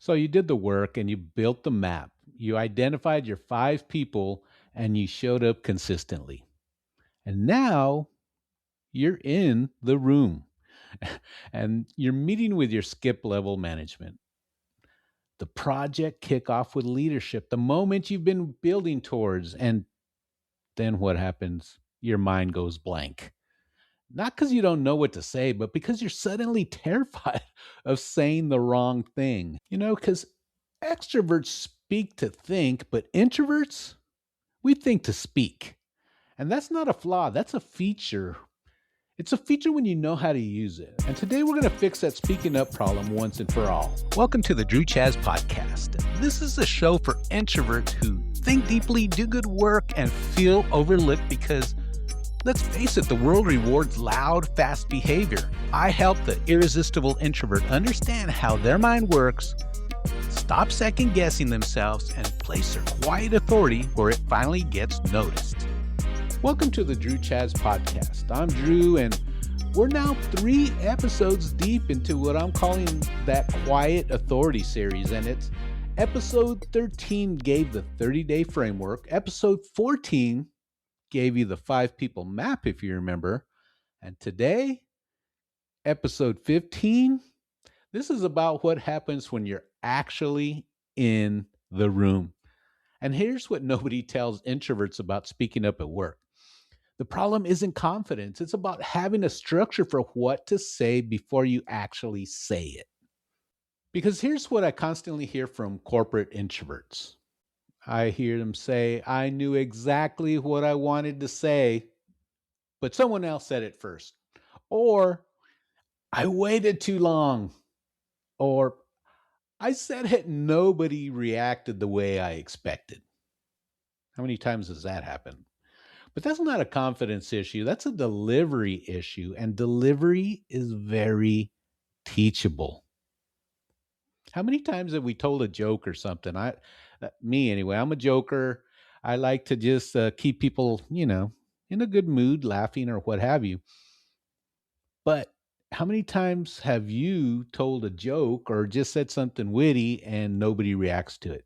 So you did the work and you built the map. You identified your 5 people and you showed up consistently. And now you're in the room and you're meeting with your skip level management. The project kickoff with leadership, the moment you've been building towards. And then what happens? Your mind goes blank. Not because you don't know what to say, but because you're suddenly terrified of saying the wrong thing. Because extroverts speak to think, but introverts, we think to speak. And that's not a flaw, that's a feature. It's a feature when you know how to use it. And today we're going to fix that speaking up problem once and for all. Welcome to the Drew Chaz Podcast. This is a show for introverts who think deeply, do good work, and feel overlooked because, let's face it, the world rewards loud, fast behavior. I help the irresistible introvert understand how their mind works, stop second guessing themselves, and place their quiet authority where it finally gets noticed. Welcome to the Drew Chaz Podcast. I'm Drew, and we're now 3 episodes deep into what I'm calling that quiet authority series, and it's episode 13 gave the 30-day framework. Episode 14 gave you the 5-people map, if you remember. And today, episode 15, this is about what happens when you're actually in the room. And here's what nobody tells introverts about speaking up at work. The problem isn't confidence. It's about having a structure for what to say before you actually say it. Because here's what I constantly hear from corporate introverts. I hear them say, I knew exactly what I wanted to say, but someone else said it first. Or, I waited too long. Or, I said it, nobody reacted the way I expected. How many times does that happen? But that's not a confidence issue. That's a delivery issue. And delivery is very teachable. How many times have we told a joke or something? Me anyway, I'm a joker. I like to just keep people, in a good mood, laughing or what have you. But how many times have you told a joke or just said something witty and nobody reacts to it?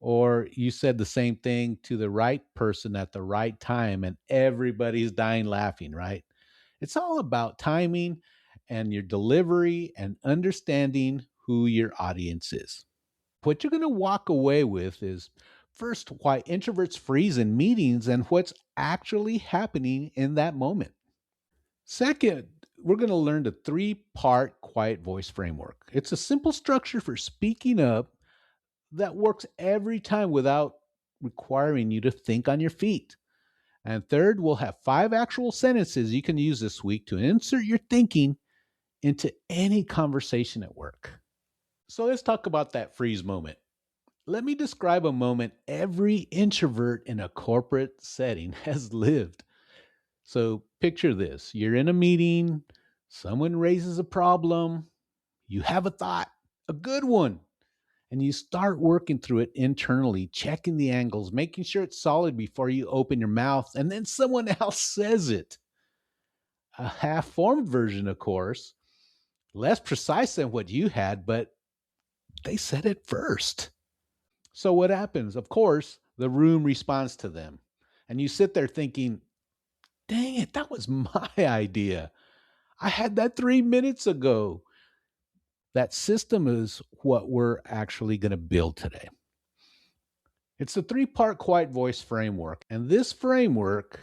Or you said the same thing to the right person at the right time and everybody's dying laughing, right? It's all about timing and your delivery and understanding who your audience is. What you're going to walk away with is, first, why introverts freeze in meetings and what's actually happening in that moment. Second, we're going to learn the 3-part quiet voice framework. It's a simple structure for speaking up that works every time without requiring you to think on your feet. And third, we'll have 5 actual sentences you can use this week to insert your thinking into any conversation at work. So let's talk about that freeze moment. Let me describe a moment every introvert in a corporate setting has lived. So picture this. You're in a meeting, someone raises a problem, you have a thought, a good one, and you start working through it internally, checking the angles, making sure it's solid before you open your mouth, and then someone else says it. A half-formed version, of course, less precise than what you had, but they said it first. So what happens? Of course, the room responds to them. And you sit there thinking, dang it, that was my idea. I had that 3 minutes ago. That system is what we're actually going to build today. It's the 3-part quiet voice framework, and this framework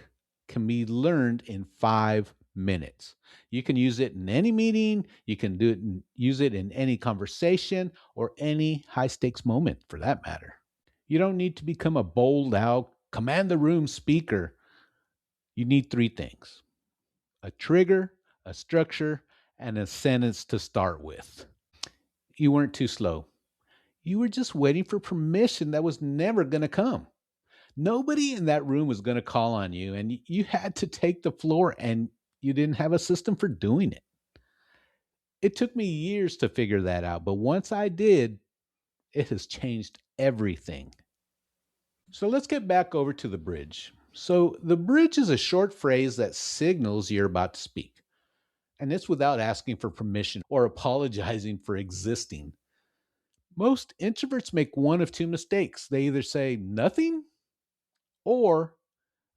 can be learned in 5 minutes. You can use it in any meeting, you can use it in any conversation, or any high-stakes moment for that matter. You don't need to become a bold out, command the room speaker. You need 3 things: a trigger, a structure, and a sentence to start with. You weren't too slow. You were just waiting for permission that was never going to come. Nobody in that room was going to call on you, and you had to take the floor, and you didn't have a system for doing it. It took me years to figure that out, but once I did, it has changed everything. So let's get back over to the bridge. So the bridge is a short phrase that signals you're about to speak, and it's without asking for permission or apologizing for existing. Most introverts make one of two mistakes. They either say nothing or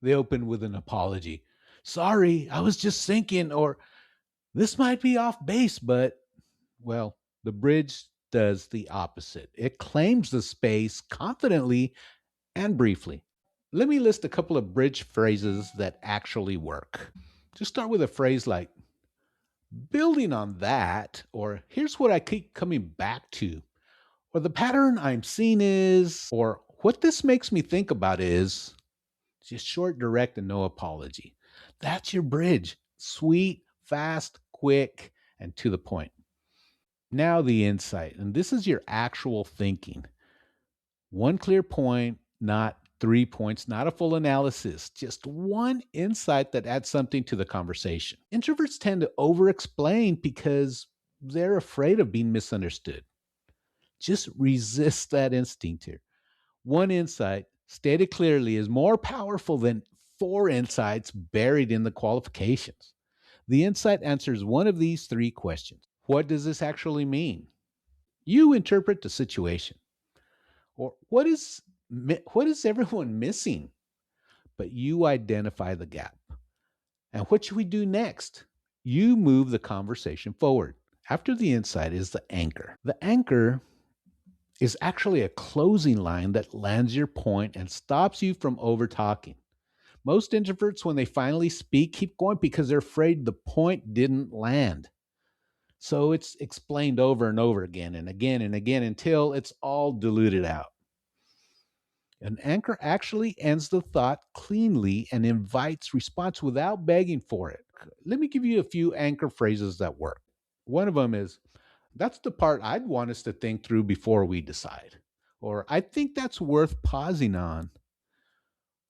they open with an apology. Sorry, I was just thinking, or this might be off base, but, well, the bridge does the opposite. It claims the space confidently and briefly. Let me list a couple of bridge phrases that actually work. Just start with a phrase like, building on that, or here's what I keep coming back to, or the pattern I'm seeing is, or what this makes me think about is, just short, direct, and no apology. That's your bridge. Sweet, fast, quick, and to the point. Now the insight, and this is your actual thinking. One clear point, not 3 points, not a full analysis, just one insight that adds something to the conversation. Introverts tend to over explain because they're afraid of being misunderstood. Just resist that instinct here. One insight, stated clearly, is more powerful than four insights buried in the qualifications. The insight answers one of these three questions. What does this actually mean? You interpret the situation. Or what is everyone missing? But you identify the gap. And what should we do next? You move the conversation forward. After the insight is the anchor. The anchor is actually a closing line that lands your point and stops you from over talking. Most introverts, when they finally speak, keep going because they're afraid the point didn't land. So it's explained over and over again and again and again until it's all diluted out. An anchor actually ends the thought cleanly and invites response without begging for it. Let me give you a few anchor phrases that work. One of them is, that's the part I'd want us to think through before we decide. Or, I think that's worth pausing on.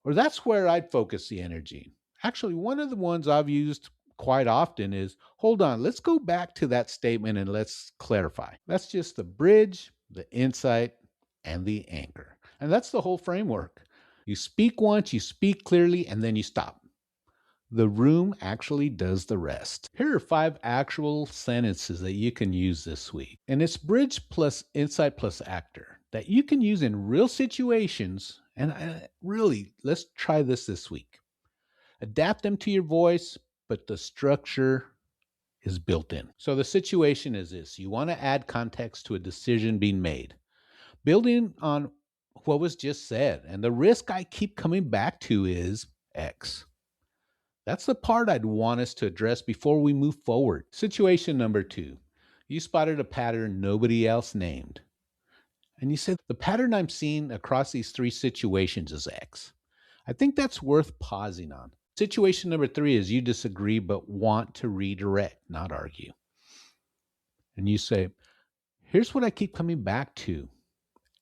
Or, that's where I'd focus the energy. Actually, one of the ones I've used quite often is, hold on, let's go back to that statement and let's clarify. That's just the bridge, the insight, and the anchor. And that's the whole framework. You speak once, you speak clearly, and then you stop. The room actually does the rest. Here are 5 actual sentences that you can use this week. And it's bridge plus insight plus actor that you can use in real situations. And really, let's try this week. Adapt them to your voice, but the structure is built in. So the situation is this. You want to add context to a decision being made. Building on what was just said. And the risk I keep coming back to is X. That's the part I'd want us to address before we move forward. Situation number 2. You spotted a pattern nobody else named. And you said, the pattern I'm seeing across these 3 situations is X. I think that's worth pausing on. Situation number 3 is you disagree but want to redirect, not argue. And you say, here's what I keep coming back to.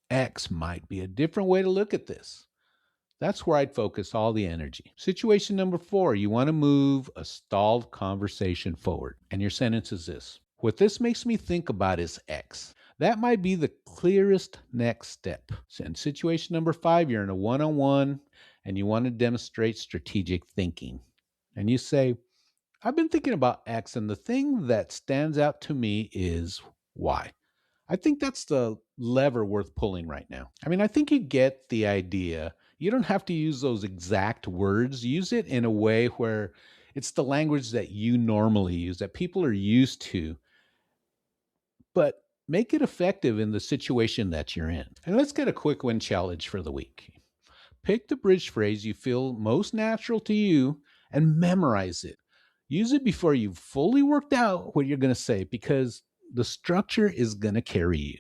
X might be a different way to look at this. That's where I'd focus all the energy. Situation number 4, you want to move a stalled conversation forward. And your sentence is this. What this makes me think about is X. That might be the clearest next step. So in situation number 5, you're in a one-on-one and you want to demonstrate strategic thinking. And you say, I've been thinking about X and the thing that stands out to me is Y. I think that's the lever worth pulling right now. I mean, I think you get the idea. You don't have to use those exact words. Use it in a way where it's the language that you normally use, that people are used to, but make it effective in the situation that you're in. And let's get a quick win challenge for the week. Pick the bridge phrase you feel most natural to you and memorize it. Use it before you've fully worked out what you're going to say, because the structure is going to carry you.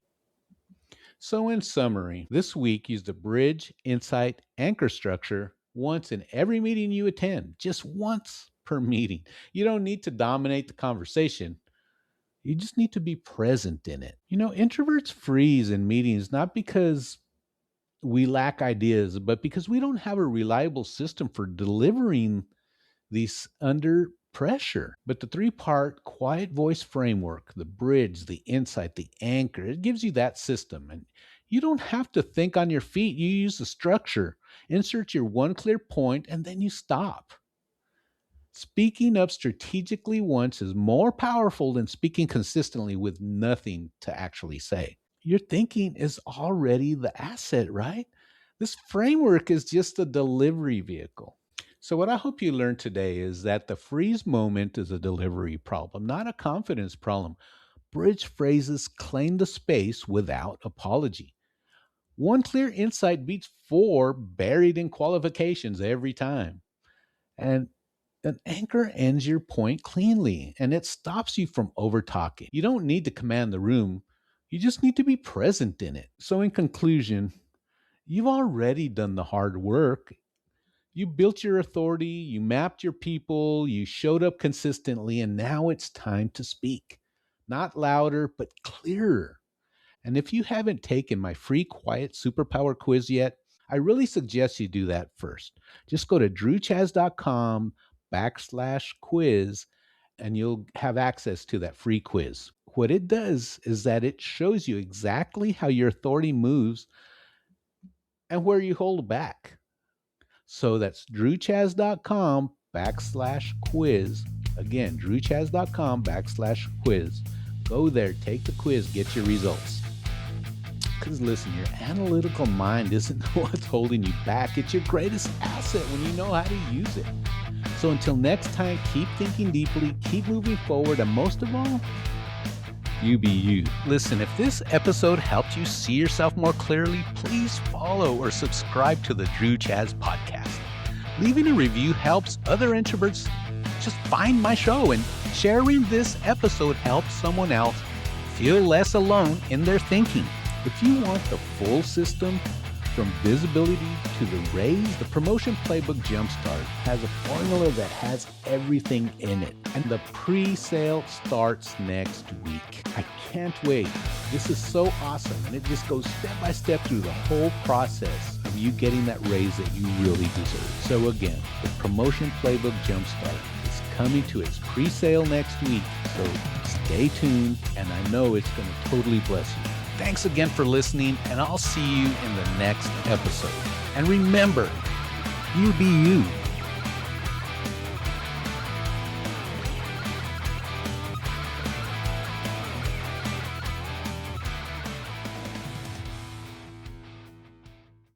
So in summary, this week use the bridge, insight, anchor structure once in every meeting you attend, just once per meeting. You don't need to dominate the conversation. You just need to be present in it. Introverts freeze in meetings not because we lack ideas, but because we don't have a reliable system for delivering these under pressure. But the 3-part quiet voice framework, the bridge, the insight, the anchor, it gives you that system. And you don't have to think on your feet. You use the structure, insert your one clear point, and then you stop. Speaking up strategically once is more powerful than speaking consistently with nothing to actually say. Your thinking is already the asset, right? This framework is just a delivery vehicle. So, what I hope you learned today is that the freeze moment is a delivery problem, not a confidence problem. Bridge phrases claim the space without apology. One clear insight beats four buried in qualifications every time. And an anchor ends your point cleanly and it stops you from over talking. You don't need to command the room, you just need to be present in it. So, in conclusion, you've already done the hard work. You built your authority, you mapped your people, you showed up consistently, and now it's time to speak. Not louder, but clearer. And if you haven't taken my free quiet superpower quiz yet, I really suggest you do that first. Just go to drewchaz.com/quiz and you'll have access to that free quiz. What it does is that it shows you exactly how your authority moves and where you hold back. So that's drewchaz.com/quiz. Again, drewchaz.com/quiz. Go there, take the quiz, get your results. Because listen, your analytical mind isn't what's holding you back. It's your greatest asset when you know how to use it. So until next time, keep thinking deeply, keep moving forward, and most of all, you be you. Listen, if this episode helped you see yourself more clearly, please follow or subscribe to the Drew Chaz Podcast. Leaving a review helps other introverts just find my show, and sharing this episode helps someone else feel less alone in their thinking. If you want the full system, from visibility to the raise, the Promotion Playbook Jumpstart has a formula that has everything in it. And the pre-sale starts next week. I can't wait. This is so awesome. And it just goes step by step through the whole process of you getting that raise that you really deserve. So again, the Promotion Playbook Jumpstart is coming to its pre-sale next week. So stay tuned, and I know it's going to totally bless you. Thanks again for listening, and I'll see you in the next episode. And remember, you be you.